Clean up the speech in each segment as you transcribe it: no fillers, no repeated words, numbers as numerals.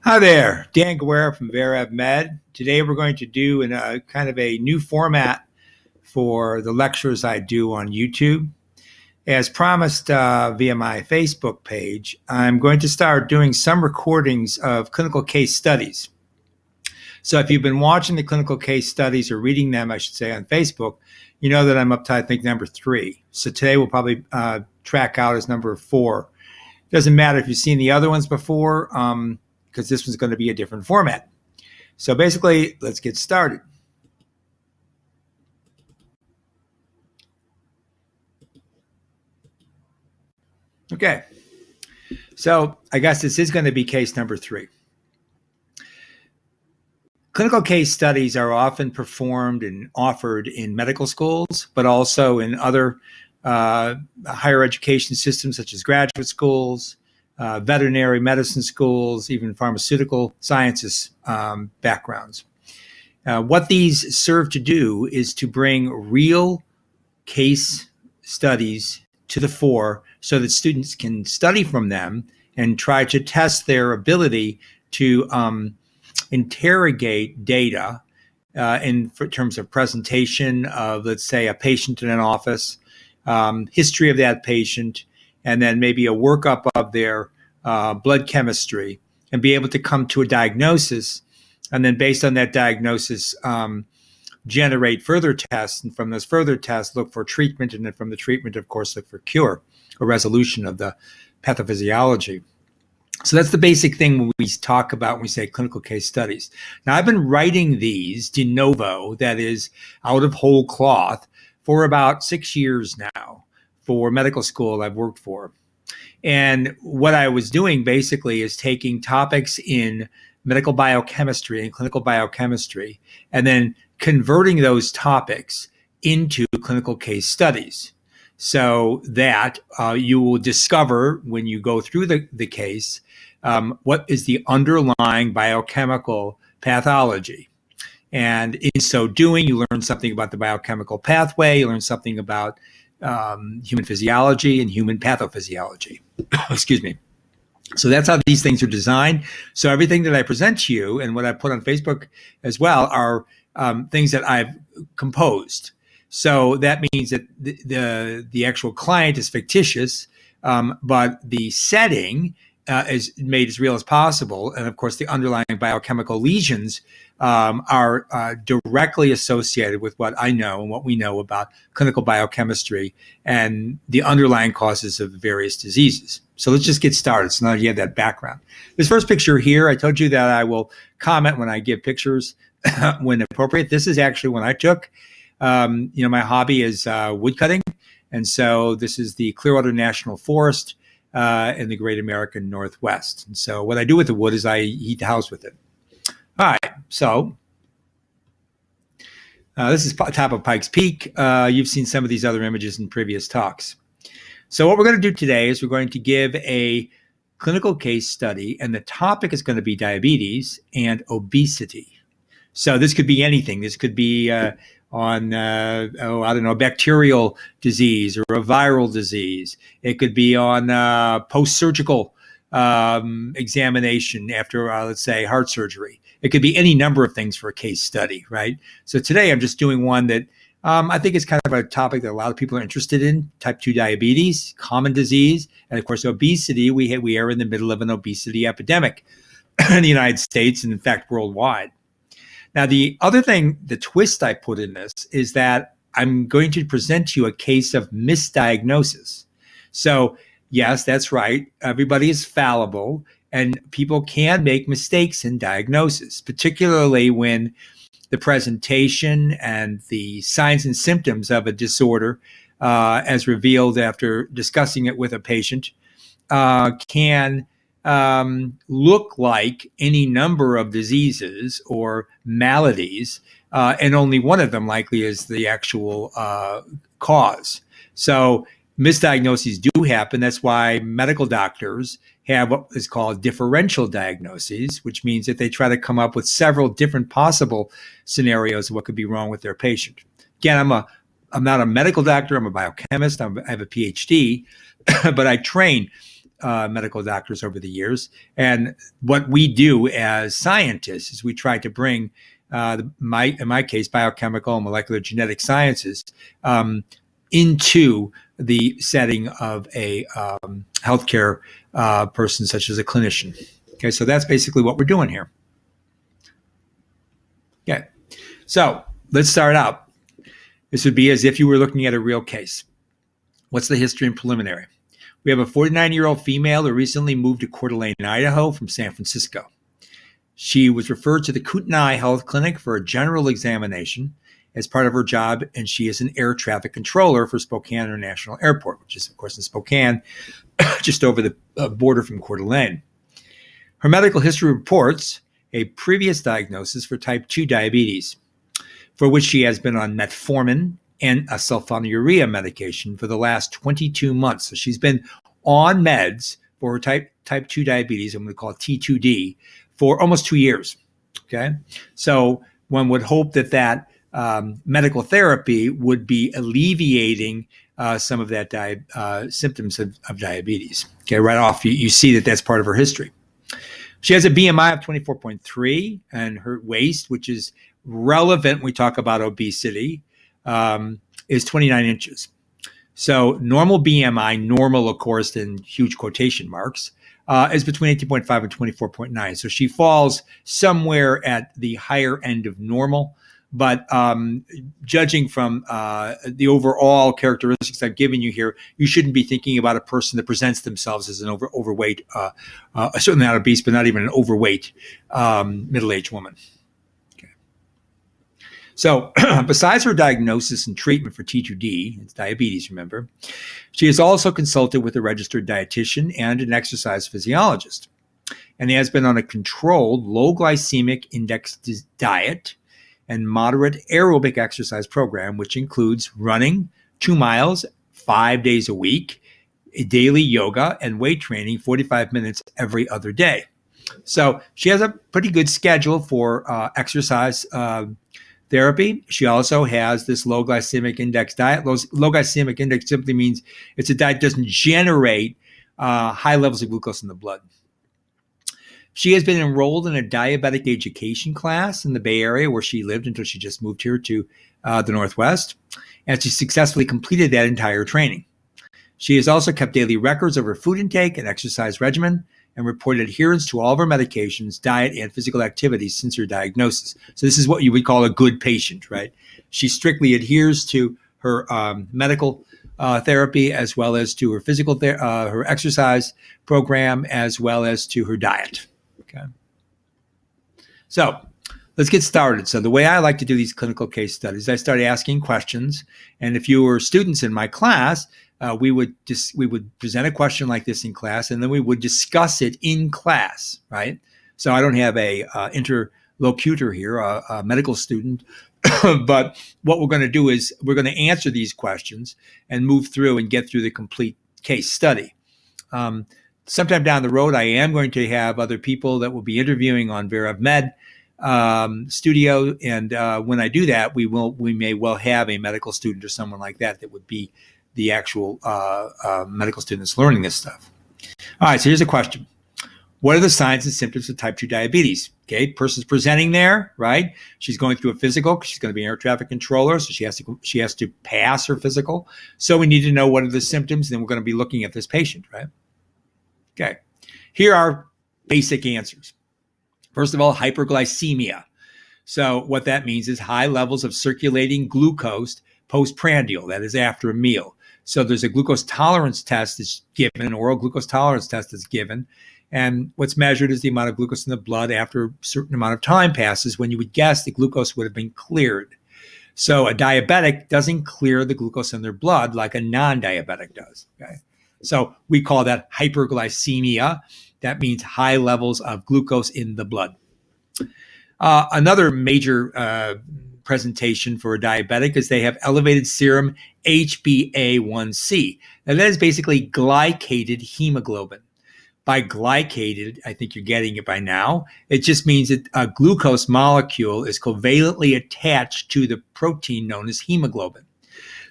Hi there, Dan Guerra from VerEvMed. Today we're going to do kind of a new format for the lectures I do on YouTube. As promised via my Facebook page, I'm going to start doing some recordings of clinical case studies. So if you've been watching the clinical case studies or reading them, I should say, on Facebook, you know that I'm up to, I think, number 3. So today we'll probably track out as number 4. Doesn't matter if you've seen the other ones before, because this one's going to be a different format. So basically, let's get started. Okay, so I guess this is going to be case number 3. Clinical case studies are often performed and offered in medical schools, but also in other higher education systems such as graduate schools, veterinary medicine schools, even pharmaceutical sciences backgrounds. What these serve to do is to bring real case studies to the fore so that students can study from them and try to test their ability to interrogate data in terms of presentation of, let's say, a patient in an office, history of that patient, and then maybe a workup of their blood chemistry, and be able to come to a diagnosis, and then based on that diagnosis, generate further tests, and from those further tests, look for treatment, and then from the treatment, of course, look for cure or resolution of the pathophysiology. So that's the basic thing when we talk about when we say clinical case studies. Now, I've been writing these de novo, that is out of whole cloth, for about 6 years now for medical school I've worked for. And what I was doing basically is taking topics in medical biochemistry and clinical biochemistry and then converting those topics into clinical case studies, so that you will discover when you go through the case what is the underlying biochemical pathology. And in so doing, you learn something about the biochemical pathway, you learn something about human physiology and human pathophysiology. Excuse me. So that's how these things are designed. So everything that I present to you and what I put on Facebook as well are things that I've composed. So that means that the actual client is fictitious, but the setting is made as real as possible. And of course, the underlying biochemical lesions are directly associated with what I know and what we know about clinical biochemistry and the underlying causes of various diseases. So let's just get started. So now you have that background. This first picture here, I told you that I will comment when I give pictures when appropriate. This is actually one I took. My hobby is woodcutting. And so this is the Clearwater National Forest in the Great American Northwest. And so what I do with the wood is I heat the house with it. All right, so this is top of Pikes Peak. You've seen some of these other images in previous talks. So what we're going to do today is we're going to give a clinical case study, and the topic is going to be diabetes and obesity. So this could be anything. This could be on, bacterial disease or a viral disease. It could be on post-surgical examination after, let's say, heart surgery. It could be any number of things for a case study, right? So today I'm just doing one that I think is kind of a topic that a lot of people are interested in: type 2 diabetes, common disease, and of course obesity. We are in the middle of an obesity epidemic in the United States and in fact worldwide. Now, the other thing, the twist I put in this is that I'm going to present to you a case of misdiagnosis. So yes, that's right. Everybody is fallible and people can make mistakes in diagnosis, particularly when the presentation and the signs and symptoms of a disorder, as revealed after discussing it with a patient, can look like any number of diseases or maladies, and only one of them likely is the actual cause. So misdiagnoses do happen. That's why medical doctors have what is called differential diagnoses, which means that they try to come up with several different possible scenarios of what could be wrong with their patient. Again, I'm not a medical doctor. I'm a biochemist. I have a PhD, but I train medical doctors over the years. And what we do as scientists is we try to bring, in my case, biochemical and molecular genetic sciences into the setting of a healthcare person, such as a clinician. Okay, so that's basically what we're doing here. Okay, so let's start out. This would be as if you were looking at a real case. What's the history and preliminary? We have a 49-year-old female who recently moved to Coeur d'Alene, Idaho from San Francisco. She was referred to the Kootenai Health Clinic for a general examination as part of her job, and she is an air traffic controller for Spokane International Airport, which is, of course, in Spokane, just over the border from Coeur d'Alene. Her medical history reports a previous diagnosis for type 2 diabetes, for which she has been on metformin and a sulfonylurea medication for the last 22 months. So she's been on meds for her type 2 diabetes, I'm going to call it T2D, for almost 2 years. Okay, so one would hope that medical therapy would be alleviating some of that symptoms of diabetes. Okay, right off, you see that that's part of her history. She has a BMI of 24.3, and her waist, which is relevant when we talk about obesity, is 29 inches. So normal BMI, normal, of course, in huge quotation marks, is between 18.5 and 24.9. So she falls somewhere at the higher end of normal. But judging from the overall characteristics I've given you here, you shouldn't be thinking about a person that presents themselves as an overweight, certainly not obese, but not even an overweight middle-aged woman. Okay. So besides her diagnosis and treatment for T2D, it's diabetes, remember, she has also consulted with a registered dietitian and an exercise physiologist, and has been on a controlled low glycemic index diet and moderate aerobic exercise program, which includes running 2 miles 5 days a week, daily yoga, and weight training 45 minutes every other day. So she has a pretty good schedule for exercise therapy. She also has this low glycemic index diet. Low glycemic index simply means it's a diet that doesn't generate high levels of glucose in the blood. She has been enrolled in a diabetic education class in the Bay Area, where she lived until she just moved here to the Northwest, and she successfully completed that entire training. She has also kept daily records of her food intake and exercise regimen, and reported adherence to all of her medications, diet, and physical activities since her diagnosis. So this is what you would call a good patient, right? She strictly adheres to her medical therapy, as well as to her physical her exercise program, as well as to her diet. Okay. So let's get started. So the way I like to do these clinical case studies, I start asking questions. And if you were students in my class, we would present a question like this in class, and then we would discuss it in class, right? So I don't have a interlocutor here, a medical student, but what we're going to do is we're going to answer these questions and move through and get through the complete case study. Sometime down the road, I am going to have other people that will be interviewing on VerEvMed studio, and when I do that, we may well have a medical student or someone like that would be the actual medical students learning this stuff. All right, so here's a question. What are the signs and symptoms of type 2 diabetes? Okay, person's presenting there, right? She's going through a physical. She's going to be an air traffic controller, so she has to pass her physical. So we need to know what are the symptoms, and then we're going to be looking at this patient, right? Okay, here are basic answers. First of all, hyperglycemia. So what that means is high levels of circulating glucose postprandial, that is after a meal. So there's a glucose tolerance test that's given, an oral glucose tolerance test is given, and what's measured is the amount of glucose in the blood after a certain amount of time passes, when you would guess the glucose would have been cleared. So a diabetic doesn't clear the glucose in their blood like a non-diabetic does, okay? So we call that hyperglycemia. That means high levels of glucose in the blood. Another major presentation for a diabetic is they have elevated serum HbA1c. Now that is basically glycated hemoglobin. By glycated, I think you're getting it by now. It just means that a glucose molecule is covalently attached to the protein known as hemoglobin.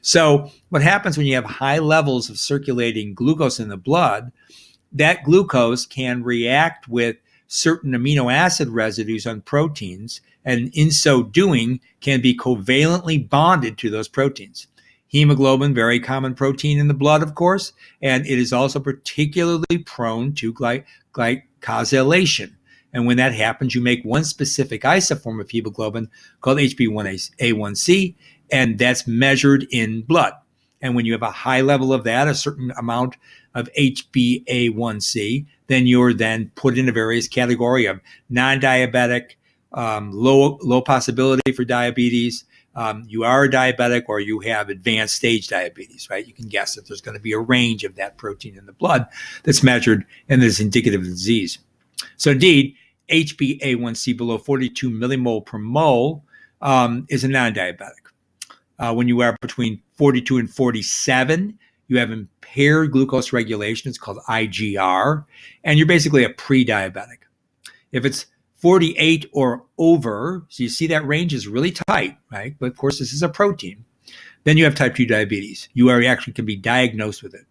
So what happens when you have high levels of circulating glucose in the blood that glucose can react with certain amino acid residues on proteins, and in so doing can be covalently bonded to those proteins. Hemoglobin, very common protein in the blood, of course, and it is also particularly prone to glycosylation. And when that happens, you make one specific isoform of hemoglobin called HbA1c, and that's measured in blood. And when you have a high level of that, a certain amount of HbA1c, then you're then put in a various category of non-diabetic, low possibility for diabetes. You are a diabetic, or you have advanced stage diabetes, right? You can guess that there's going to be a range of that protein in the blood that's measured and is indicative of disease. So indeed, HbA1c below 42 millimole per mole is a non-diabetic. When you are between 42 and 47, you have impaired glucose regulation. It's called IGR, and you're basically a pre-diabetic. If it's 48 or over, so you see that range is really tight, right? But of course, this is a protein. Then you have type 2 diabetes. You actually can be diagnosed with it.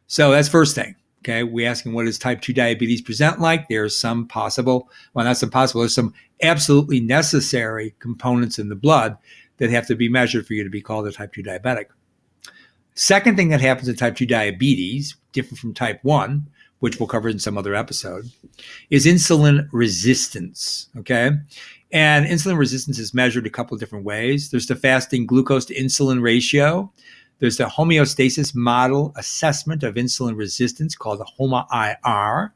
So that's first thing. Okay, we asking what does type 2 diabetes present like? There's some possible, well, not some possible, there's some absolutely necessary components in the blood that have to be measured for you to be called a type 2 diabetic. Second thing that happens in type 2 diabetes, different from type 1, which we'll cover in some other episode, is insulin resistance, okay? And insulin resistance is measured a couple of different ways. There's the fasting glucose to insulin ratio. There's the homeostasis model assessment of insulin resistance called the HOMA-IR.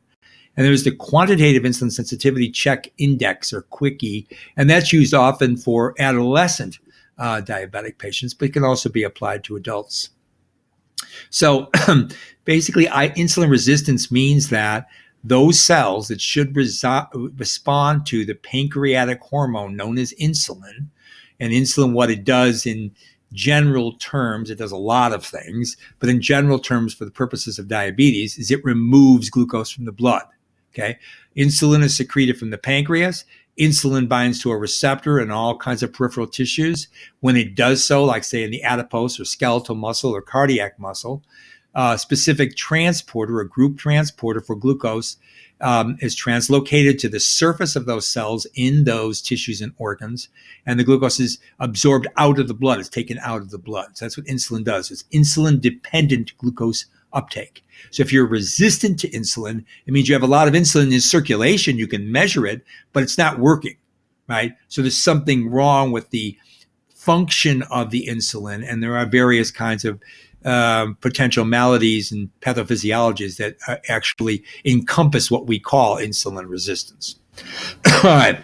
And there's the quantitative insulin sensitivity check index, or QUICkie, and that's used often for adolescent diabetic patients, but it can also be applied to adults. So basically, insulin resistance means that those cells that should respond to the pancreatic hormone known as insulin, and insulin, what it does in general terms, it does a lot of things, but in general terms, for the purposes of diabetes, is it removes glucose from the blood. Okay, insulin is secreted from the pancreas. Insulin binds to a receptor in all kinds of peripheral tissues. When it does so, like say in the adipose or skeletal muscle or cardiac muscle, a specific transporter, a group transporter for glucose, is translocated to the surface of those cells in those tissues and organs, and the glucose is absorbed out of the blood. It's taken out of the blood. So that's what insulin does. It's insulin-dependent glucose uptake. So if you're resistant to insulin, it means you have a lot of insulin in circulation. You can measure it, but it's not working, right? So there's something wrong with the function of the insulin, and there are various kinds of potential maladies and pathophysiologies that actually encompass what we call insulin resistance. All right.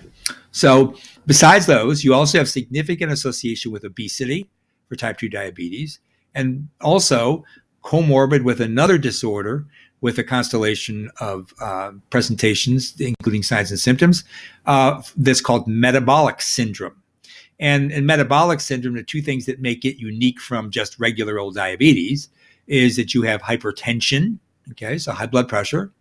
So besides those, you also have significant association with obesity for type 2 diabetes, and also comorbid with another disorder with a constellation of presentations, including signs and symptoms, that's called metabolic syndrome. And in metabolic syndrome, the two things that make it unique from just regular old diabetes is that you have hypertension, okay, so high blood pressure,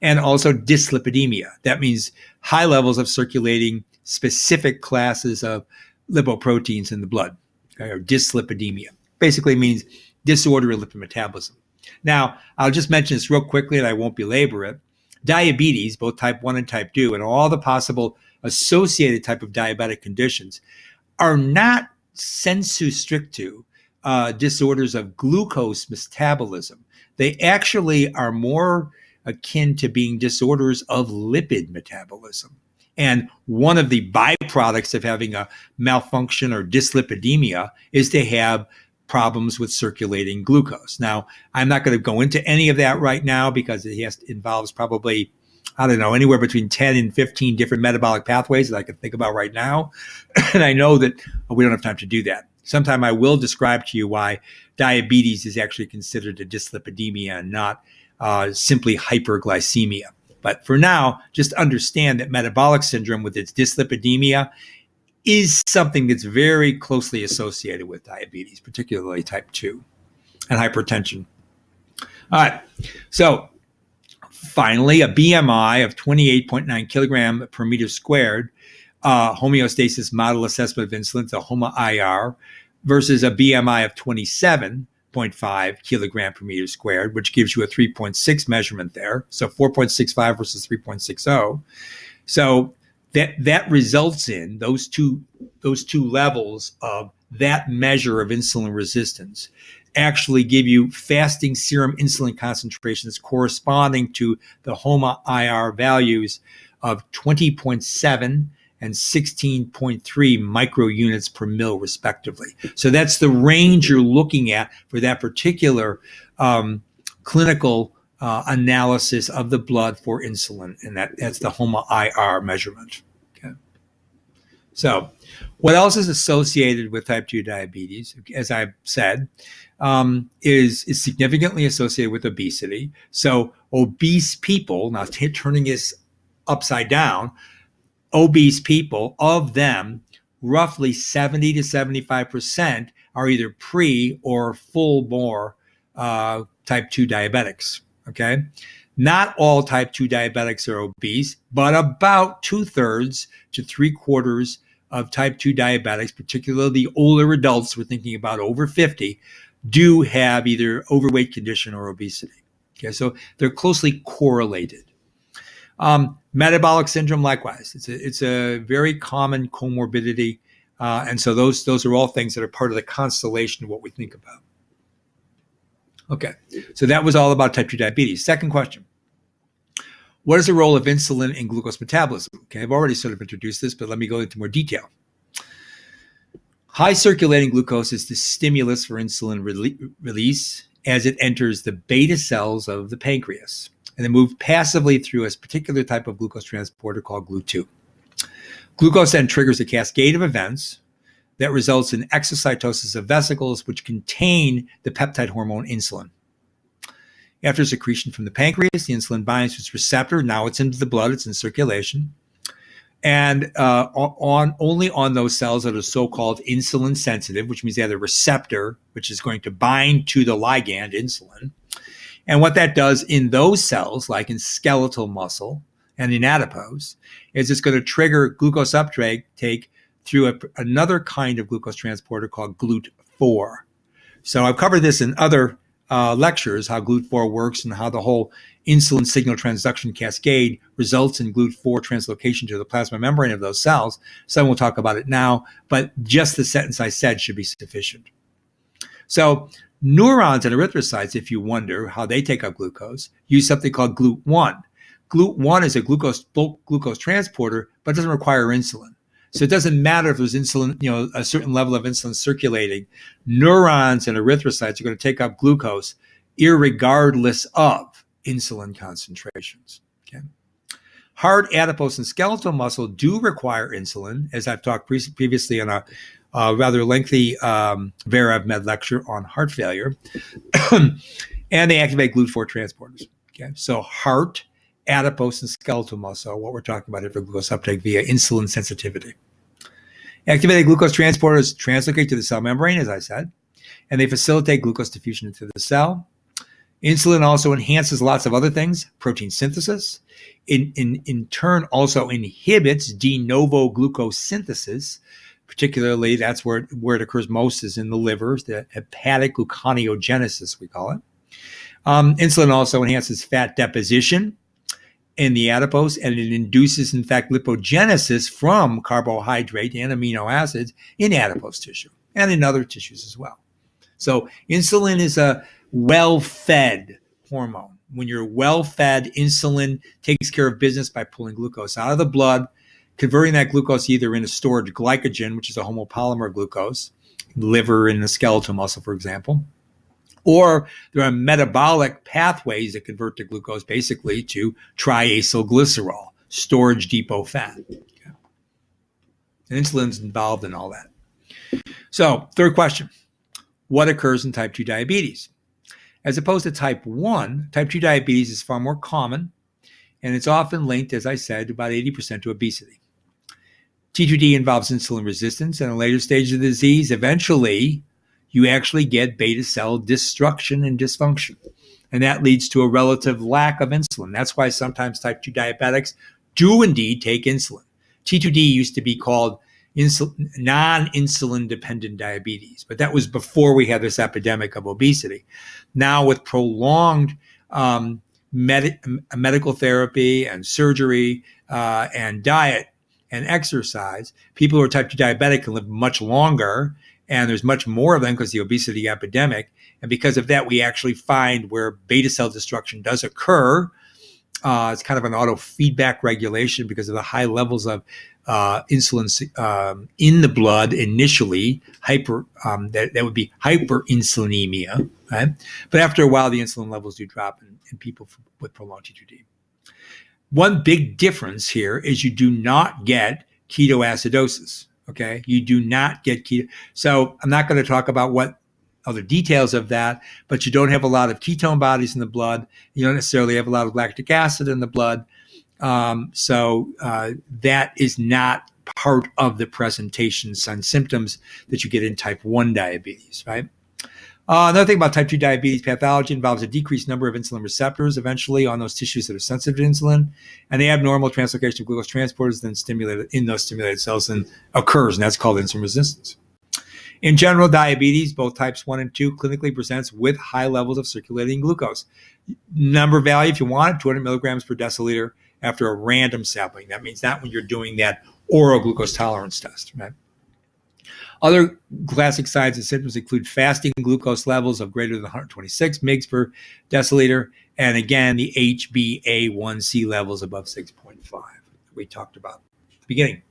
and also dyslipidemia. That means high levels of circulating specific classes of lipoproteins in the blood, okay, or dyslipidemia. Basically means disorder of lipid metabolism. Now, I'll just mention this real quickly and I won't belabor it. Diabetes, both type 1 and type 2, and all the possible associated type of diabetic conditions are not sensu strictu disorders of glucose metabolism. They actually are more akin to being disorders of lipid metabolism. And one of the byproducts of having a malfunction or dyslipidemia is to have problems with circulating glucose. Now, I'm not going to go into any of that right now because it involves probably, I don't know, anywhere between 10 and 15 different metabolic pathways that I can think about right now. And I know that we don't have time to do that. Sometime I will describe to you why diabetes is actually considered a dyslipidemia and not simply hyperglycemia. But for now, just understand that metabolic syndrome with its dyslipidemia is something that's very closely associated with diabetes, particularly type 2 and hypertension. All right. So finally, a BMI of 28.9 kilogram per meter squared, homeostasis model assessment of insulin, the HOMA-IR, versus a BMI of 27 0.5 kilogram per meter squared, which gives you a 3.6 measurement there. So 4.65 versus 3.60. So that results in those two levels of that measure of insulin resistance actually give you fasting serum insulin concentrations corresponding to the HOMA-IR values of 20.7 and 16.3 microunits per mil, respectively. So that's the range you're looking at for that particular clinical analysis of the blood for insulin, and that's the HOMA-IR measurement. Okay. So what else is associated with type 2 diabetes, as I've said, is significantly associated with obesity. So obese people, now turning this upside down, obese people, of them, roughly 70 to 75% are either pre or full bore type 2 diabetics. Okay. Not all type 2 diabetics are obese, but about 2/3 to 3/4 of type 2 diabetics, particularly the older adults, we're thinking about over 50, do have either overweight condition or obesity. Okay. So they're closely correlated. Metabolic syndrome, likewise, it's a very common comorbidity, and so those are all things that are part of the constellation of what we think about. Okay, so that was all about type 2 diabetes. Second question: what is the role of insulin in glucose metabolism? Okay, I've already sort of introduced this, but let me go into more detail. High circulating glucose is the stimulus for insulin release as it enters the beta cells of the pancreas, and then move passively through a particular type of glucose transporter called GLUT2. Glucose then triggers a cascade of events that results in exocytosis of vesicles, which contain the peptide hormone insulin. After secretion from the pancreas, the insulin binds to its receptor. Now it's into the blood, it's in circulation. And only on those cells that are so-called insulin sensitive, which means they have a receptor, which is going to bind to the ligand insulin. And what that does in those cells, like in skeletal muscle and in adipose, is it's going to trigger glucose uptake through another kind of glucose transporter called GLUT4. So I've covered this in other lectures, how GLUT4 works and how the whole insulin signal transduction cascade results in GLUT4 translocation to the plasma membrane of those cells. So we'll talk about it now, but just the sentence I said should be sufficient. So neurons and erythrocytes, if you wonder how they take up glucose, use something called GLUT1. GLUT1 is a bulk glucose transporter, but doesn't require insulin. So it doesn't matter if there's insulin, a certain level of insulin circulating. Neurons and erythrocytes are going to take up glucose irregardless of insulin concentrations. Okay. Heart, adipose, and skeletal muscle do require insulin, as I've talked previously in a rather lengthy VerEvMed lecture on heart failure. And they activate GLUT4 transporters. Okay. So heart, adipose, and skeletal muscle are what we're talking about here for glucose uptake via insulin sensitivity. Activated glucose transporters translocate to the cell membrane, as I said, and they facilitate glucose diffusion into the cell. Insulin also enhances lots of other things, protein synthesis. In turn, also inhibits de novo glucose synthesis. Particularly, that's where it occurs most is in the liver, the hepatic gluconeogenesis, we call it. Insulin also enhances fat deposition in the adipose, and it induces, in fact, lipogenesis from carbohydrate and amino acids in adipose tissue and in other tissues as well. So insulin is a well-fed hormone. When you're well-fed, insulin takes care of business by pulling glucose out of the blood, converting that glucose either into stored glycogen, which is a homopolymer glucose, liver and the skeletal muscle, for example, or there are metabolic pathways that convert the glucose basically to triacylglycerol, storage depot fat. Okay. And insulin's involved in all that. So, third question: what occurs in type 2 diabetes? As opposed to type 1, type 2 diabetes is far more common, and it's often linked, as I said, to about 80% to obesity. T2D involves insulin resistance, and in later stages of the disease, eventually, you actually get beta cell destruction and dysfunction. And that leads to a relative lack of insulin. That's why sometimes type 2 diabetics do indeed take insulin. T2D used to be called, non-insulin dependent diabetes. But that was before we had this epidemic of obesity. Now with prolonged medical therapy and surgery and diet and exercise, people who are type 2 diabetic can live much longer, and there's much more of them because of the obesity epidemic. And because of that, we actually find where beta cell destruction does occur. It's kind of an auto feedback regulation because of the high levels of insulin in the blood initially. That would be hyperinsulinemia, right? But after a while, the insulin levels do drop in people with prolonged T2D. One big difference here is you do not get ketoacidosis. Okay, you do not get keto. So I'm not going to talk about what other details of that, but you don't have a lot of ketone bodies in the blood. You don't necessarily have a lot of lactic acid in the blood. So that is not part of the presentations and symptoms that you get in type 1 diabetes, right? Another thing about type 2 diabetes pathology involves a decreased number of insulin receptors eventually on those tissues that are sensitive to insulin, and the abnormal translocation of glucose transporters then stimulated in those stimulated cells and occurs, and that's called insulin resistance. In general, diabetes, both types 1 and 2, clinically presents with high levels of circulating glucose. Number value, if you want, 200 milligrams per deciliter after a random sampling. That means not when you're doing that oral glucose tolerance test, right? Other classic signs and symptoms include fasting glucose levels of greater than 126 mg per deciliter, and again, the HbA1c levels above 6.5 we talked about at the beginning.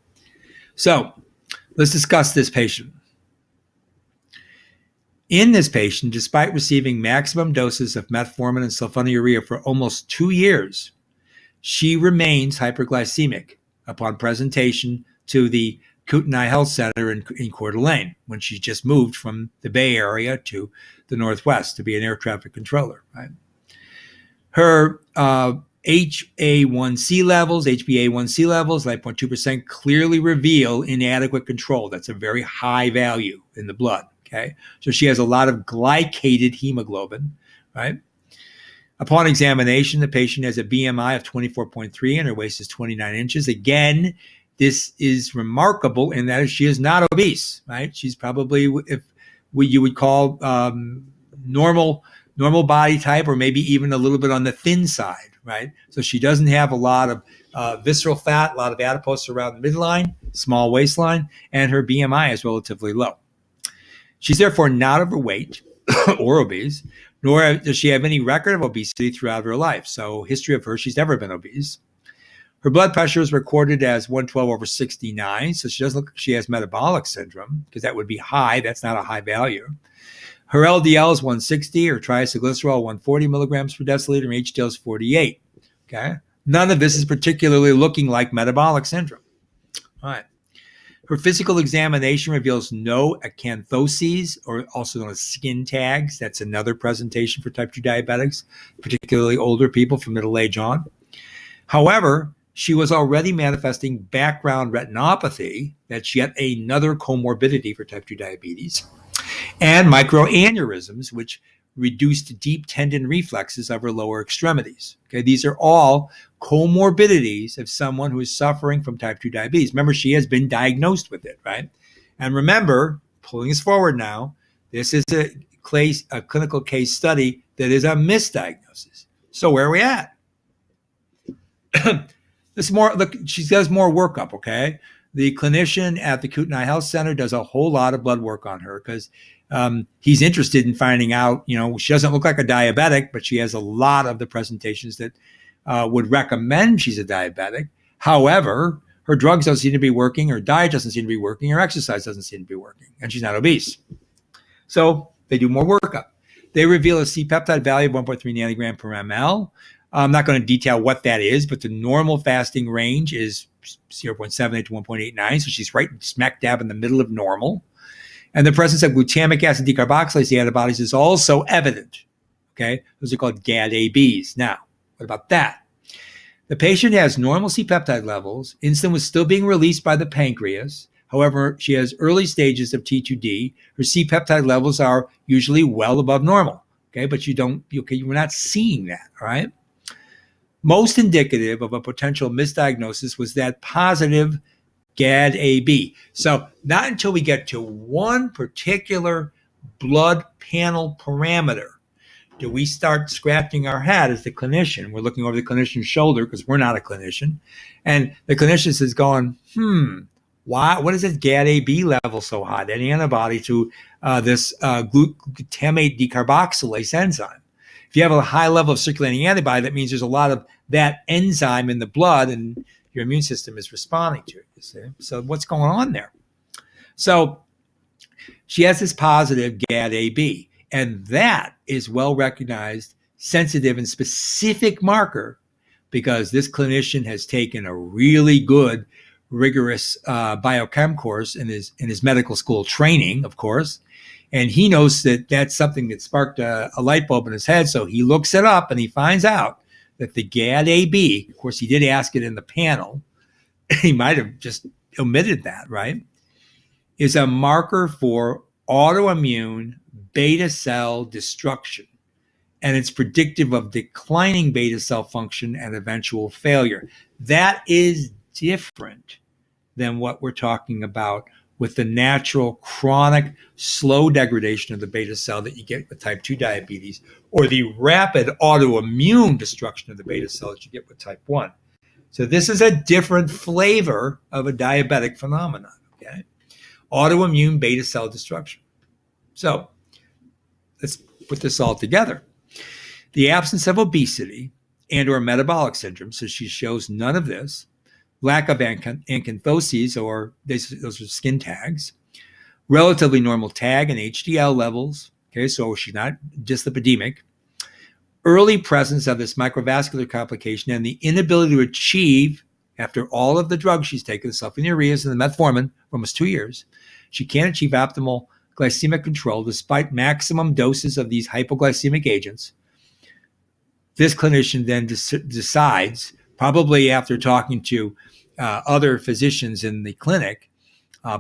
So let's discuss this patient. In this patient, despite receiving maximum doses of metformin and sulfonylurea for almost 2 years, she remains hyperglycemic upon presentation to the Kootenai Health Center in Coeur d'Alene when she just moved from the Bay Area to the Northwest to be an air traffic controller. Right? Her HbA1c levels, 9.2%, clearly reveal inadequate control. That's a very high value in the blood. Okay, so she has a lot of glycated hemoglobin. Right. Upon examination, the patient has a BMI of 24.3 and her waist is 29 inches. Again, this is remarkable in that she is not obese, right? She's probably, if you would call normal body type, or maybe even a little bit on the thin side, right? So she doesn't have a lot of visceral fat, a lot of adipose around the midline, small waistline, and her BMI is relatively low. She's therefore not overweight or obese, nor does she have any record of obesity throughout her life. So history of her, she's never been obese. Her blood pressure is recorded as 112/69, so she doesn't look like she has metabolic syndrome, because that would be high. That's not a high value. Her LDL is 160, her triacylglycerol 140 milligrams per deciliter, and HDL is 48. Okay, none of this is particularly looking like metabolic syndrome. All right. Her physical examination reveals no acanthoses, or also known as skin tags. That's another presentation for type 2 diabetics, particularly older people from middle age on. However, she was already manifesting background retinopathy. That's yet another comorbidity for type 2 diabetes, and microaneurysms, which reduced deep tendon reflexes of her lower extremities. Okay, these are all comorbidities of someone who is suffering from type 2 diabetes. Remember, she has been diagnosed with it, right? And remember, pulling us forward now, this is a clinical case study that is a misdiagnosis. So where are we at? She does more workup, okay? The clinician at the Kootenai Health Center does a whole lot of blood work on her because he's interested in finding out, she doesn't look like a diabetic, but she has a lot of the presentations that would recommend she's a diabetic. However, her drugs don't seem to be working, her diet doesn't seem to be working, her exercise doesn't seem to be working, and she's not obese. So they do more workup. They reveal a C-peptide value of 1.3 nanogram per ml. I'm not going to detail what that is, but the normal fasting range is 0.78 to 1.89, so she's right smack dab in the middle of normal. And the presence of glutamic acid decarboxylase, the antibodies, is also evident. Okay, those are called GAD-ABs. Now, what about that? The patient has normal C-peptide levels. Insulin was still being released by the pancreas. However, she has early stages of T2D. Her C-peptide levels are usually well above normal. Okay, but we're not seeing that. All right. Most indicative of a potential misdiagnosis was that positive GAD-AB. So not until we get to one particular blood panel parameter do we start scratching our head as the clinician. We're looking over the clinician's shoulder because we're not a clinician. And the clinician is going, why? What is this GAD-AB level so high? That antibody to this glutamate decarboxylase enzyme. If you have a high level of circulating antibody, that means there's a lot of that enzyme in the blood and your immune system is responding to it. You see? So what's going on there? So she has this positive GAD-AB, and that is well recognized, sensitive, and specific marker because this clinician has taken a really good, rigorous biochem course in his medical school training, of course. And he knows that that's something that sparked a light bulb in his head. So he looks it up and he finds out that the GAD-AB, of course, he did ask it in the panel. He might have just omitted that, right? Is a marker for autoimmune beta cell destruction. And it's predictive of declining beta cell function and eventual failure. That is different than what we're talking about with the natural chronic slow degradation of the beta cell that you get with type 2 diabetes, or the rapid autoimmune destruction of the beta cell that you get with type 1. So this is a different flavor of a diabetic phenomenon, okay? Autoimmune beta cell destruction. So let's put this all together. The absence of obesity and or metabolic syndrome, so she shows none of this, lack of acanthoses, or those are skin tags, relatively normal TAG and HDL levels, okay, so she's not dyslipidemic, early presence of this microvascular complication, and the inability to achieve, after all of the drugs she's taken, the sulfonylureas and the metformin for almost 2 years, she can't achieve optimal glycemic control despite maximum doses of these hypoglycemic agents. This clinician then decides, probably after talking to other physicians in the clinic,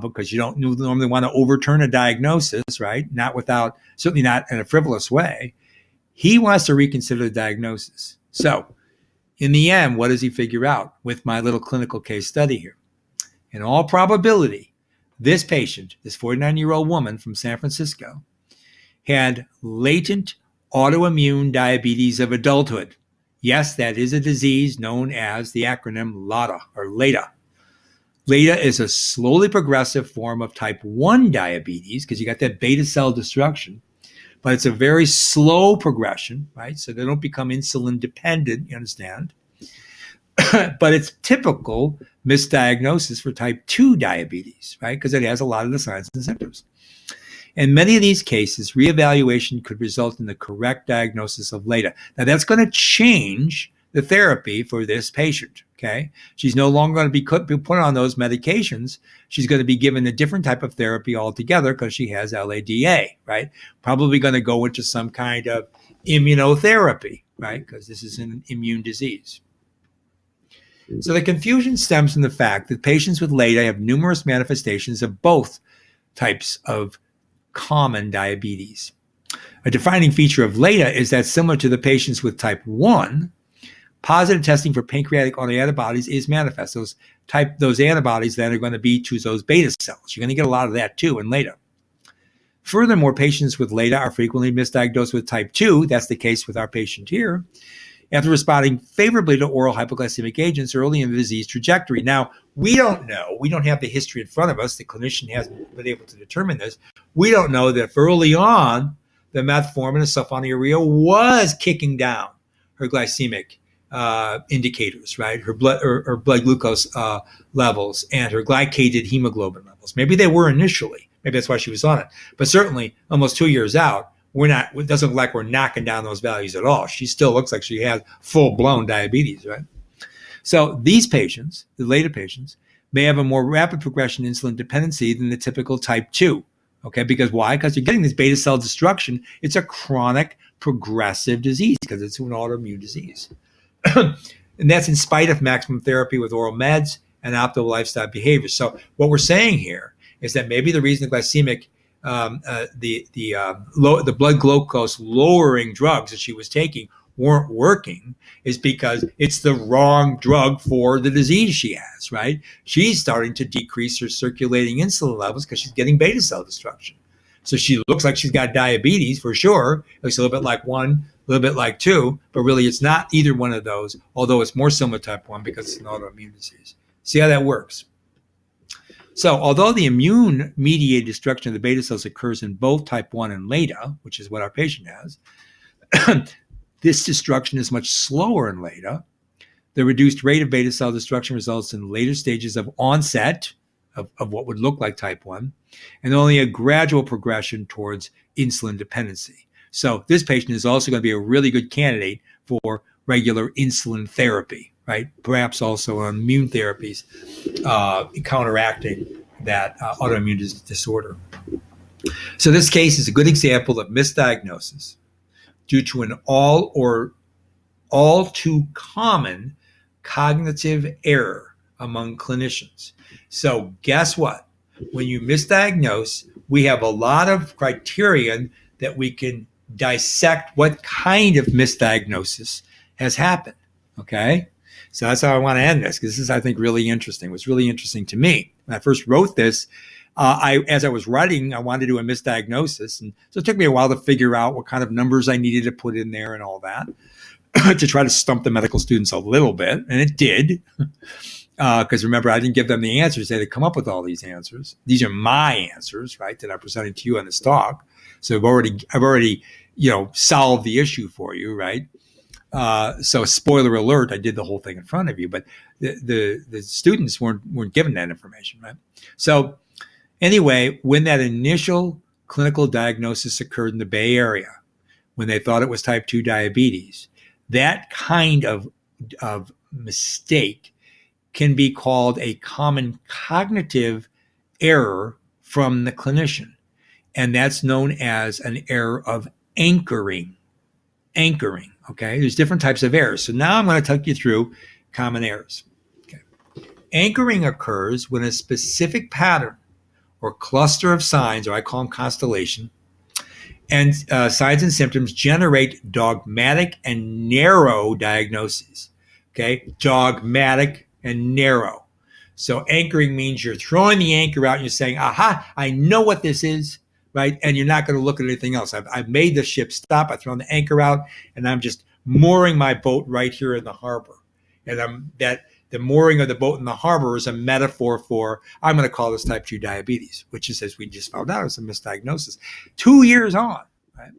because you don't normally want to overturn a diagnosis, right? Certainly not in a frivolous way. He wants to reconsider the diagnosis. So in the end, what does he figure out with my little clinical case study here? In all probability, this patient, this 49-year-old woman from San Francisco, had latent autoimmune diabetes of adulthood. Yes, that is a disease known as the acronym LADA or LADA. LADA is a slowly progressive form of type 1 diabetes because you got that beta cell destruction, but it's a very slow progression, right? So they don't become insulin dependent, you understand? But it's typical misdiagnosis for type 2 diabetes, right? Because it has a lot of the signs and symptoms. In many of these cases, reevaluation could result in the correct diagnosis of LADA. Now, that's going to change the therapy for this patient, okay? She's no longer going to be put on those medications. She's going to be given a different type of therapy altogether because she has LADA, right? Probably going to go into some kind of immunotherapy, right? Because this is an immune disease. So the confusion stems from the fact that patients with LADA have numerous manifestations of both types of common diabetes. A defining feature of LADA is that similar to the patients with type 1, positive testing for pancreatic autoantibodies is manifest. Those antibodies then are going to be to those beta cells. You're going to get a lot of that too in LADA. Furthermore, patients with LADA are frequently misdiagnosed with type 2. That's the case with our patient here, after responding favorably to oral hypoglycemic agents early in the disease trajectory. Now, we don't know. We don't have the history in front of us. The clinician hasn't been able to determine this. We don't know that if early on the metformin and sulfonylurea was kicking down her glycemic indicators, right? Her blood glucose levels and her glycated hemoglobin levels. Maybe they were initially. Maybe that's why she was on it. But certainly, almost 2 years out, it doesn't look like we're knocking down those values at all. She still looks like she has full-blown diabetes, right? So these patients, the LADA patients, may have a more rapid progression in insulin dependency than the typical type 2. Okay, because why? Because you're getting this beta cell destruction. It's a chronic progressive disease because it's an autoimmune disease. And that's in spite of maximum therapy with oral meds and optimal lifestyle behaviors. So what we're saying here is that maybe the reason the glycemic the blood glucose lowering drugs that she was taking weren't working is because it's the wrong drug for the disease she has, right? She's starting to decrease her circulating insulin levels because she's getting beta cell destruction. So she looks like she's got diabetes for sure. It looks a little bit like 1, a little bit like 2, but really it's not either one of those, although it's more similar to type 1 because it's an autoimmune disease. See how that works? So although the immune-mediated destruction of the beta cells occurs in both type 1 and LATA, which is what our patient has, this destruction is much slower in LATA. The reduced rate of beta cell destruction results in later stages of onset of what would look like type 1, and only a gradual progression towards insulin dependency. So this patient is also going to be a really good candidate for regular insulin therapy, right? Perhaps also on immune therapies counteracting that autoimmune disorder. So this case is a good example of misdiagnosis due to an all too common cognitive error among clinicians. So guess what? When you misdiagnose, we have a lot of criterion that we can dissect what kind of misdiagnosis has happened, okay? So that's how I want to end this, because this is, I think, really interesting. It was really interesting to me. When I first wrote this, as I was writing, I wanted to do a misdiagnosis. And so it took me a while to figure out what kind of numbers I needed to put in there and all that to try to stump the medical students a little bit. And it did. Because remember, I didn't give them the answers. They had to come up with all these answers. These are my answers, right, that I'm presenting to you on this talk. So I've already, solved the issue for you, right? So spoiler alert, I did the whole thing in front of you, but the students weren't given that information, right? So anyway, when that initial clinical diagnosis occurred in the Bay Area, when they thought it was type 2 diabetes, that kind of mistake can be called a common cognitive error from the clinician. And that's known as an error of anchoring. Anchoring, okay? There's different types of errors. So now I'm going to take you through common errors. Okay. Anchoring occurs when a specific pattern or cluster of signs, or I call them constellation, and signs and symptoms generate dogmatic and narrow diagnoses. Okay, dogmatic and narrow. So anchoring means you're throwing the anchor out and you're saying, aha, I know what this is, right? And you're not going to look at anything else. I've made the ship stop. I've thrown the anchor out and I'm just mooring my boat right here in the harbor. And the mooring of the boat in the harbor is a metaphor for, I'm going to call this type 2 diabetes, which is, as we just found out, is a misdiagnosis. 2 years on, right?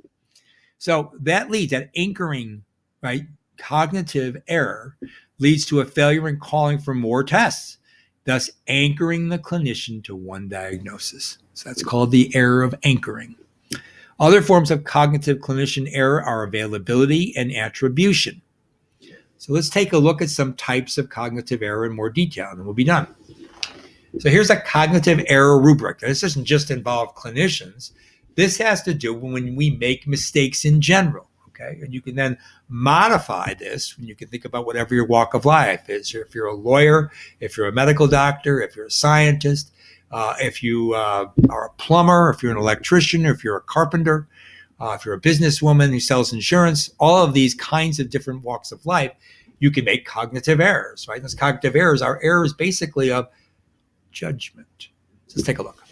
So that leads, that anchoring, right, cognitive error leads to a failure in calling for more tests, thus anchoring the clinician to one diagnosis. So that's called the error of anchoring. Other forms of cognitive clinician error are availability and attribution. So let's take a look at some types of cognitive error in more detail, and then we'll be done. So here's a cognitive error rubric. This doesn't just involve clinicians. This has to do when we make mistakes in general. Okay, and you can then modify this when you can think about whatever your walk of life is. If you're a lawyer, if you're a medical doctor, if you're a scientist, if you are a plumber, if you're an electrician, or if you're a carpenter, if you're a businesswoman who sells insurance, all of these kinds of different walks of life, you can make cognitive errors, right? Those cognitive errors are errors basically of judgment. So let's take a look.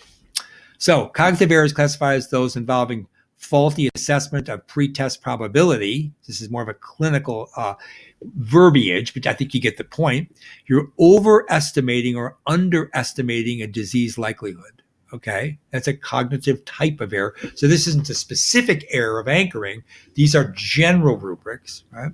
So cognitive errors classified as those involving faulty assessment of pretest probability. This is more of a clinical verbiage, but I think you get the point. You're overestimating or underestimating a disease likelihood. Okay, that's a cognitive type of error. So this isn't a specific error of anchoring. These are general rubrics, right?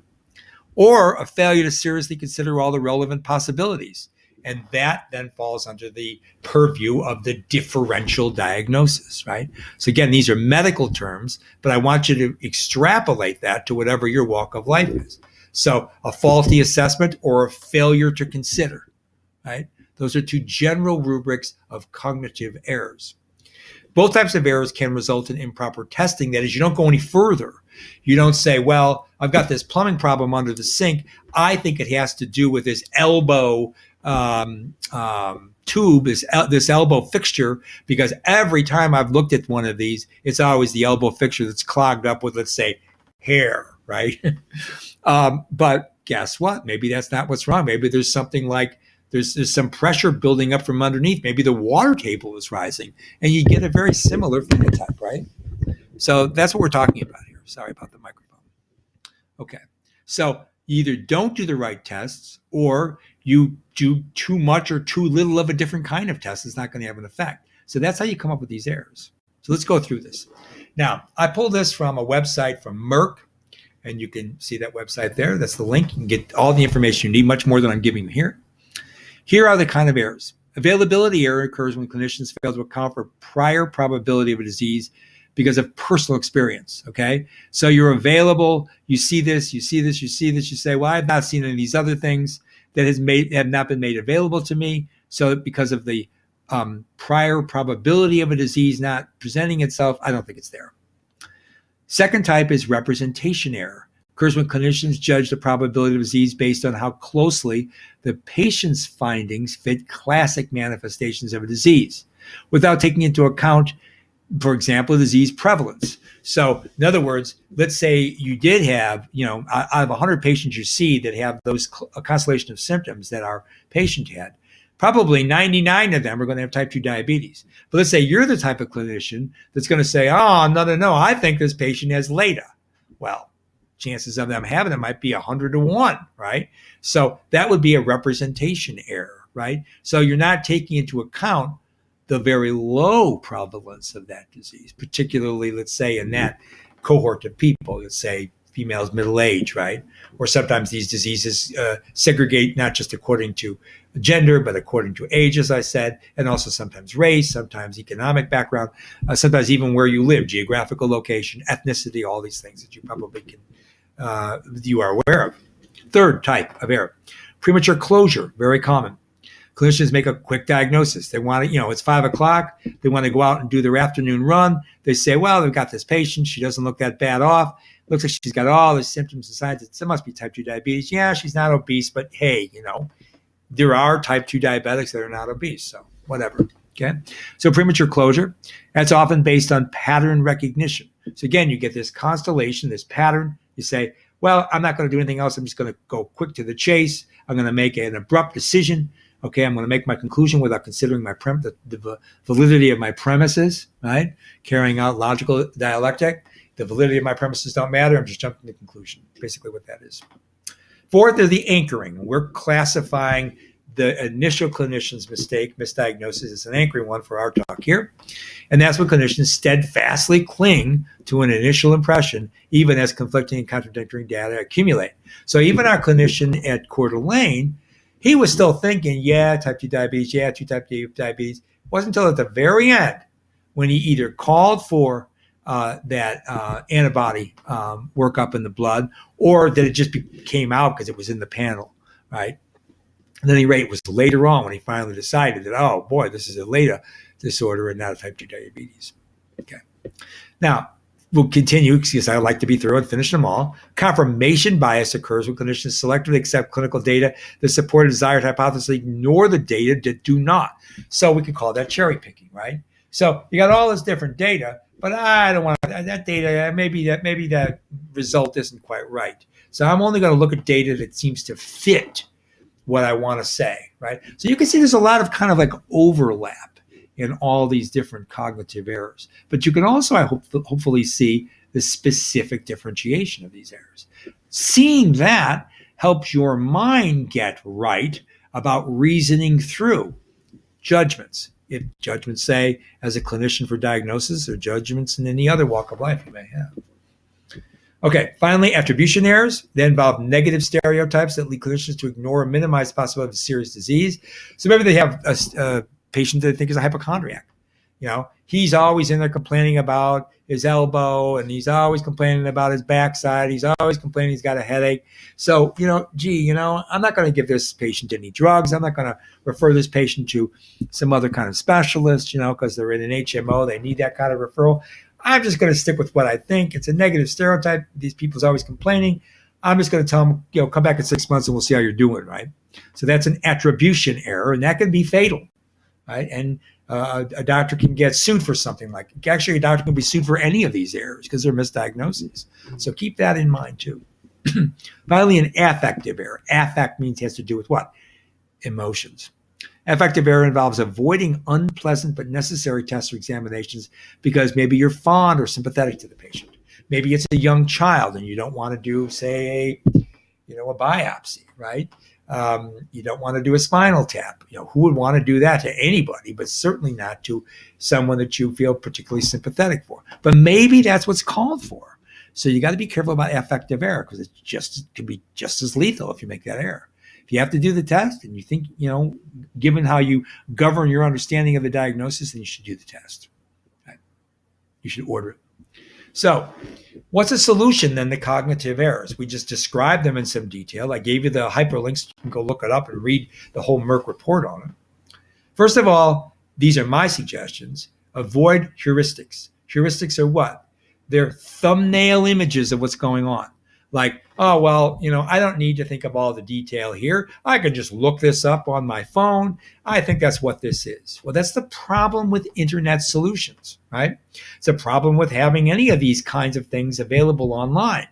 Or a failure to seriously consider all the relevant possibilities. And that then falls under the purview of the differential diagnosis, right? So again, these are medical terms, but I want you to extrapolate that to whatever your walk of life is. So a faulty assessment or a failure to consider, right? Those are two general rubrics of cognitive errors. Both types of errors can result in improper testing. That is, you don't go any further. You don't say, well, I've got this plumbing problem under the sink. I think it has to do with this elbow tube, this elbow fixture, because every time I've looked at one of these, it's always the elbow fixture that's clogged up with, let's say, hair, right? But guess what? Maybe that's not what's wrong. Maybe there's something like there's some pressure building up from underneath. Maybe the water table is rising, and you get a very similar phenotype, right? So that's what we're talking about here. Sorry about the microphone. Okay. So you either don't do the right tests, or you do too much or too little of a different kind of test. It's not going to have an effect. So that's how you come up with these errors. So let's go through this. Now, I pulled this from a website from Merck, and you can see that website there. That's the link. You can get all the information you need, much more than I'm giving here. Here are the kind of errors. Availability error occurs when clinicians fail to account for prior probability of a disease because of personal experience, okay? So you're available, you see this, you say, well, I've not seen any of these other things that have not been made available to me. So because of the prior probability of a disease not presenting itself, I don't think it's there. Second type is representation error. Occurs when clinicians judge the probability of disease based on how closely the patient's findings fit classic manifestations of a disease, without taking into account, for example, disease prevalence. So in other words, let's say you did have, out of 100 patients you see that have a constellation of symptoms that our patient had, probably 99 of them are going to have type 2 diabetes. But let's say you're the type of clinician that's going to say, oh, no, I think this patient has LATA. Well, chances of them having it might be 100 to 1, right? So that would be a representation error, right? So you're not taking into account the very low prevalence of that disease, particularly, let's say, in that cohort of people, let's say females middle age, right? Or sometimes these diseases segregate not just according to gender, but according to age, as I said, and also sometimes race, sometimes economic background, sometimes even where you live, geographical location, ethnicity, all these things that you probably you are aware of. Third type of error, premature closure, very common. Clinicians make a quick diagnosis. They want to, it's 5 o'clock. They want to go out and do their afternoon run. They say, well, they've got this patient. She doesn't look that bad off. Looks like she's got all the symptoms and signs. It must be type 2 diabetes. Yeah, she's not obese, but hey, there are type 2 diabetics that are not obese. So whatever. Okay. So premature closure, that's often based on pattern recognition. So again, you get this constellation, this pattern. You say, well, I'm not going to do anything else. I'm just going to go quick to the chase. I'm going to make an abrupt decision. Okay, I'm going to make my conclusion without considering the validity of my premises, right? Carrying out logical dialectic. The validity of my premises don't matter. I'm just jumping to the conclusion. Basically what that is. Fourth is the anchoring. We're classifying the initial clinician's mistake, misdiagnosis, is an anchoring one for our talk here. And that's when clinicians steadfastly cling to an initial impression, even as conflicting and contradictory data accumulate. So even our clinician at Coeur d'Alene, he was still thinking, yeah, type 2 diabetes, yeah, type 2 diabetes. It wasn't until at the very end when he either called for that antibody workup in the blood, or that it just came out because it was in the panel, right? And then it was later on when he finally decided that, oh boy, this is a LATA disorder and not a type 2 diabetes. Okay. Now, we'll continue because I like to be thorough and finish them all. Confirmation bias occurs when clinicians selectively accept clinical data that support a desired hypothesis, ignore the data that do not. So we could call that cherry picking, right? So you got all this different data, but I don't want that data. Maybe that result isn't quite right. So I'm only going to look at data that seems to fit what I want to say, right? So you can see there's a lot of kind of like overlap in all these different cognitive errors. But you can also, hopefully see the specific differentiation of these errors. Seeing that helps your mind get right about reasoning through judgments. If judgments, say, as a clinician for diagnosis, or judgments in any other walk of life you may have. Okay, finally, attribution errors. They involve negative stereotypes that lead clinicians to ignore or minimize the possibility of serious disease. So maybe they have a patient that they think is a hypochondriac. He's always in there complaining about his elbow, and he's always complaining about his backside. He's always complaining he's got a headache. So, I'm not going to give this patient any drugs. I'm not going to refer this patient to some other kind of specialist, because they're in an HMO. They need that kind of referral. I'm just going to stick with what I think. It's a negative stereotype. These people's always complaining. I'm just going to tell them, come back in 6 months and we'll see how you're doing, right? So that's an attribution error, and that can be fatal. right? And a doctor can get sued for something like, actually a doctor can be sued for any of these errors because they're misdiagnoses. So keep that in mind too. Finally, an affective error. Affect means it has to do with what? Emotions. Affective error involves avoiding unpleasant but necessary tests or examinations because maybe you're fond or sympathetic to the patient. Maybe it's a young child and you don't want to do, say, a biopsy, right? You don't want to do a spinal tap. Who would want to do that to anybody, but certainly not to someone that you feel particularly sympathetic for. But maybe that's what's called for. So you got to be careful about affective error because it can be just as lethal if you make that error. If you have to do the test and you think, given how you govern your understanding of the diagnosis, then you should do the test. Right? You should order it. So what's a solution then to cognitive errors? We just described them in some detail. I gave you the hyperlinks. You can go look it up and read the whole Merck report on it. First of all, these are my suggestions. Avoid heuristics. Heuristics are what? They're thumbnail images of what's going on. Like, oh, well, I don't need to think of all the detail here. I can just look this up on my phone. I think that's what this is. Well, that's the problem with internet solutions, right? It's a problem with having any of these kinds of things available online.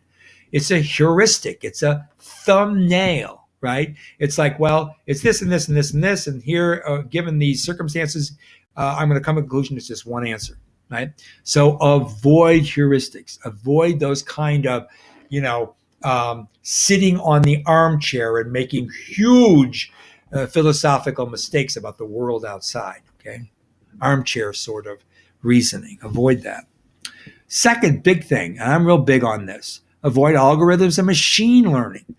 It's a heuristic. It's a thumbnail, right? It's like, well, it's this and this and this and this. And here, given these circumstances, I'm going to come to the conclusion it's just one answer, right? So avoid heuristics. Avoid those kind of sitting on the armchair and making huge philosophical mistakes about the world outside, okay? Armchair sort of reasoning. Avoid that. Second big thing, and I'm real big on this, avoid algorithms and machine learning.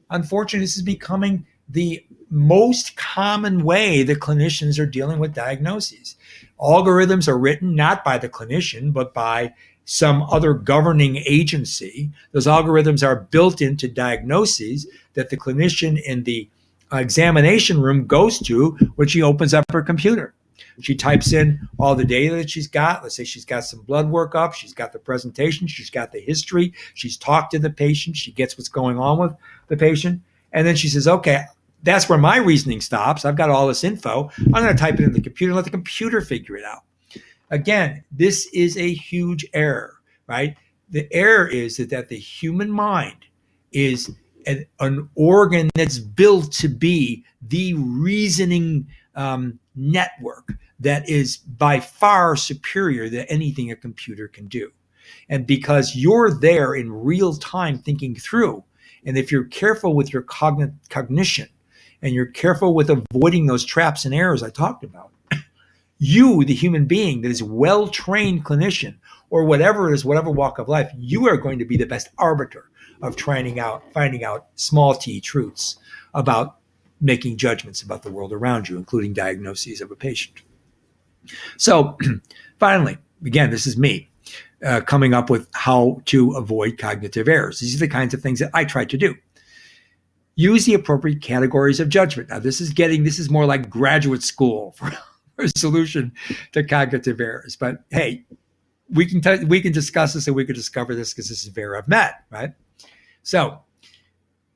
Unfortunately, this is becoming the most common way that clinicians are dealing with diagnoses. Algorithms are written not by the clinician, but by some other governing agency. Those algorithms are built into diagnoses that the clinician in the examination room goes to when she opens up her computer. She types in all the data that she's got. Let's say she's got some blood work up. She's got the presentation. She's got the history. She's talked to the patient. She gets what's going on with the patient. And then she says, okay, that's where my reasoning stops. I've got all this info. I'm going to type it in the computer and let the computer figure it out. Again, this is a huge error, right? The error is that the human mind is an organ that's built to be the reasoning network that is by far superior to anything a computer can do. And because you're there in real time thinking through, and if you're careful with your cognition and you're careful with avoiding those traps and errors I talked about, you, the human being that is well-trained clinician or whatever it is, whatever walk of life, you are going to be the best arbiter of finding out small t truths about making judgments about the world around you, including diagnoses of a patient. So finally, again, this is me coming up with how to avoid cognitive errors. These are the kinds of things that I try to do. Use the appropriate categories of judgment. Now, this is more like graduate school for a solution to cognitive errors. But hey, we can discuss this and we can discover this because this is VerEvMed, right? So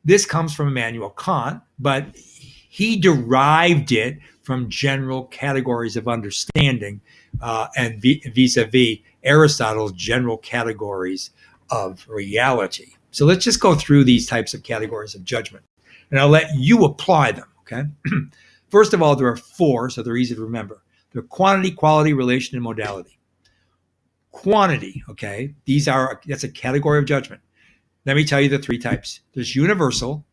this comes from Immanuel Kant, but he derived it from general categories of understanding and vis-a-vis Aristotle's general categories of reality. So let's just go through these types of categories of judgment, and I'll let you apply them, okay? First of all, there are four, so they're easy to remember. They're quantity, quality, relation, and modality. Quantity, okay? That's a category of judgment. Let me tell you the three types. There's universal,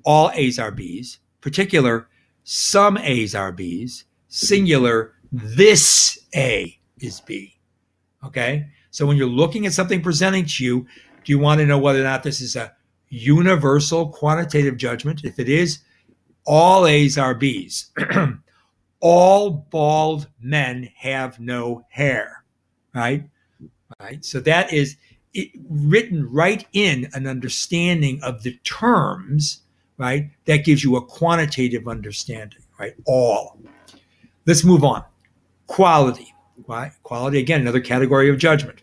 all A's are B's, particular, some A's are B's, singular, this A is B, okay? So when you're looking at something presenting to you, do you want to know whether or not this is a universal quantitative judgment? If it is, all A's are B's. All bald men have no hair, right? Right. So that is written right in an understanding of the terms, right? That gives you a quantitative understanding, right? All. Let's move on. Quality, right? Quality, again, another category of judgment.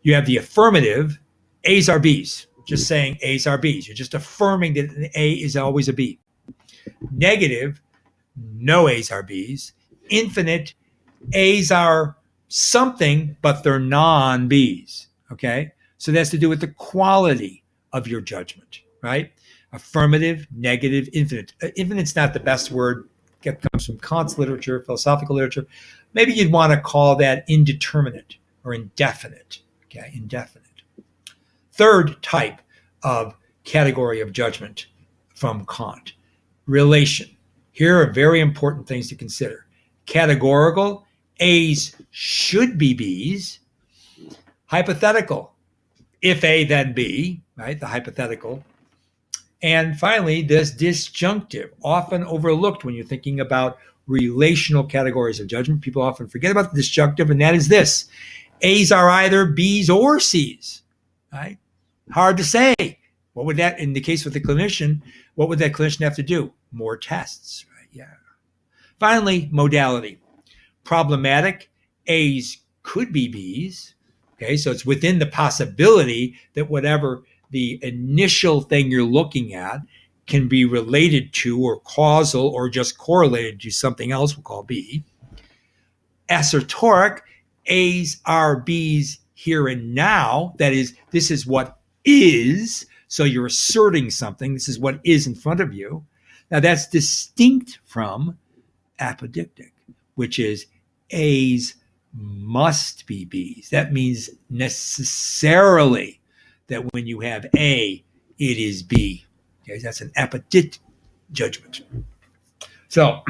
You have the affirmative, A's are B's. Just saying A's are B's. You're just affirming that an A is always a B. Negative, no A's are B's. Infinite, A's are something, but they're non-B's, okay? So that's to do with the quality of your judgment, right? Affirmative, negative, infinite. Infinite's not the best word. It comes from Kant's literature, philosophical literature. Maybe you'd want to call that indeterminate or indefinite, okay? Indefinite. Third type of category of judgment from Kant, relation. Here are very important things to consider. Categorical, A's should be B's. Hypothetical, if A, then B, right? The hypothetical. And finally, this disjunctive, often overlooked when you're thinking about relational categories of judgment. People often forget about the disjunctive, and that is this. A's are either B's or C's, right? Hard to say. What would that, in the case with the clinician, what would that clinician have to do? More tests, right? Yeah. Finally, modality. Problematic, A's could be B's. Okay, so it's within the possibility that whatever the initial thing you're looking at can be related to or causal or just correlated to something else we'll call B. Assertoric, A's are B's here and now. That is, this is what is. So you're asserting something. This is what is in front of you. Now that's distinct from apodictic, which is A's must be B's. That means necessarily that when you have A, it is B. Okay, that's an apodictic judgment. So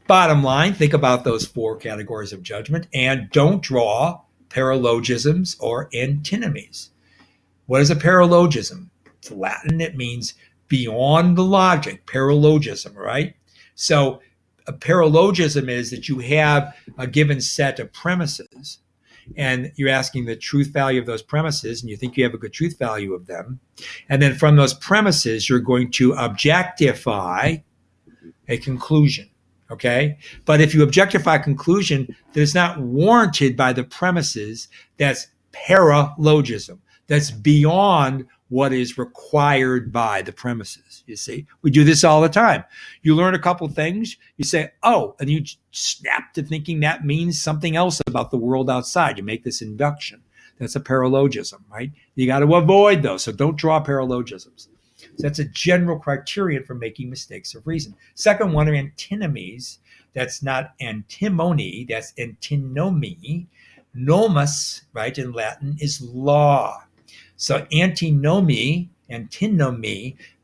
bottom line, think about those four categories of judgment and don't draw paralogisms or antinomies. What is a paralogism? It's Latin. It means beyond the logic, paralogism, right? So a paralogism is that you have a given set of premises and you're asking the truth value of those premises and you think you have a good truth value of them. And then from those premises, you're going to objectify a conclusion, okay? But if you objectify a conclusion that is not warranted by the premises, that's paralogism. That's beyond what is required by the premises. You see, we do this all the time. You learn a couple things, you say, oh, and you snap to thinking that means something else about the world outside. You make this induction. That's a paralogism, right? You got to avoid those. So don't draw paralogisms. So that's a general criterion for making mistakes of reason. Second one are antinomies. That's not antimony, that's antinomy. Nomus, right, in Latin is law. So antinomy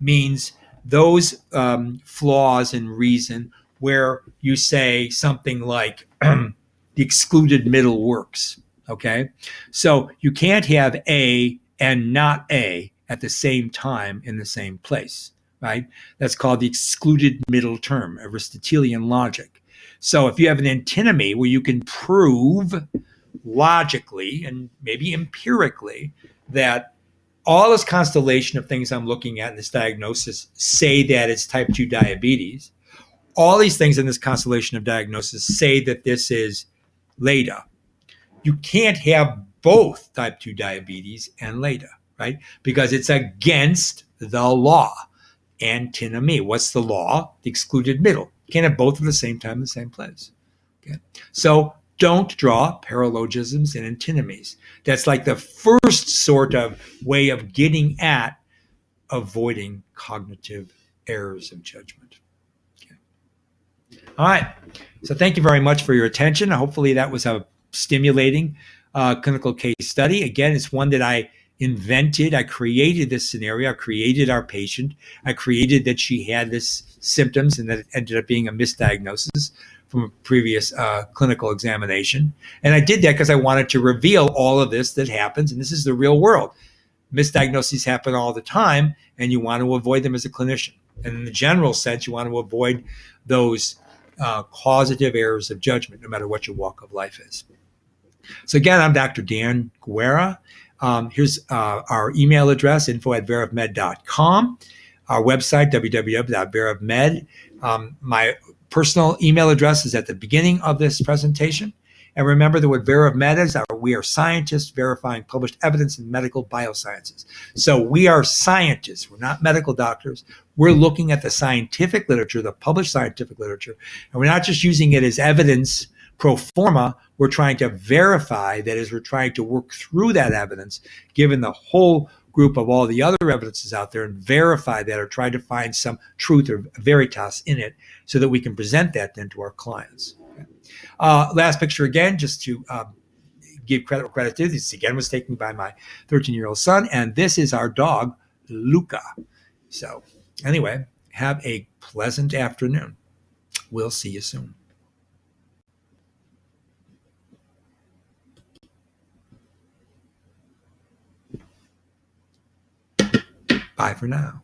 means those flaws in reason where you say something like the excluded middle works, okay? So you can't have A and not A at the same time in the same place, right? That's called the excluded middle term, Aristotelian logic. So if you have an antinomy where you can prove logically and maybe empirically that all this constellation of things I'm looking at in this diagnosis say that it's type 2 diabetes. All these things in this constellation of diagnosis say that this is LADA. You can't have both type 2 diabetes and LADA, right? Because it's against the law. Antinomy. What's the law? The excluded middle. You can't have both at the same time in the same place. Okay. So don't draw paralogisms and antinomies. That's like the first sort of way of getting at avoiding cognitive errors of judgment. Okay. All right. So thank you very much for your attention. Hopefully that was a stimulating clinical case study. Again, it's one that I invented. I created this scenario. I created our patient. I created that she had this symptoms and that it ended up being a misdiagnosis from a previous clinical examination. And I did that because I wanted to reveal all of this that happens, and this is the real world. Misdiagnoses happen all the time, and you want to avoid them as a clinician. And in the general sense, you want to avoid those causative errors of judgment, no matter what your walk of life is. So again, I'm Dr. Dan Guerra. Here's our email address, info@VerEvMed.com. Our website, www.VerEvMed. My personal email address is at the beginning of this presentation. And remember that what VerEvMed is, we are scientists verifying published evidence in medical biosciences. So we are scientists. We're not medical doctors. We're looking at the scientific literature, the published scientific literature, and we're not just using it as evidence pro forma. We're trying to verify that as we're trying to work through that evidence, given the whole group of all the other evidences out there, and verify that or try to find some truth or veritas in it so that we can present that then to our clients. Last picture again, just to give credit where credit due. This again was taken by my 13-year-old son, and this is our dog, Luca. So anyway, have a pleasant afternoon. We'll see you soon. Bye for now.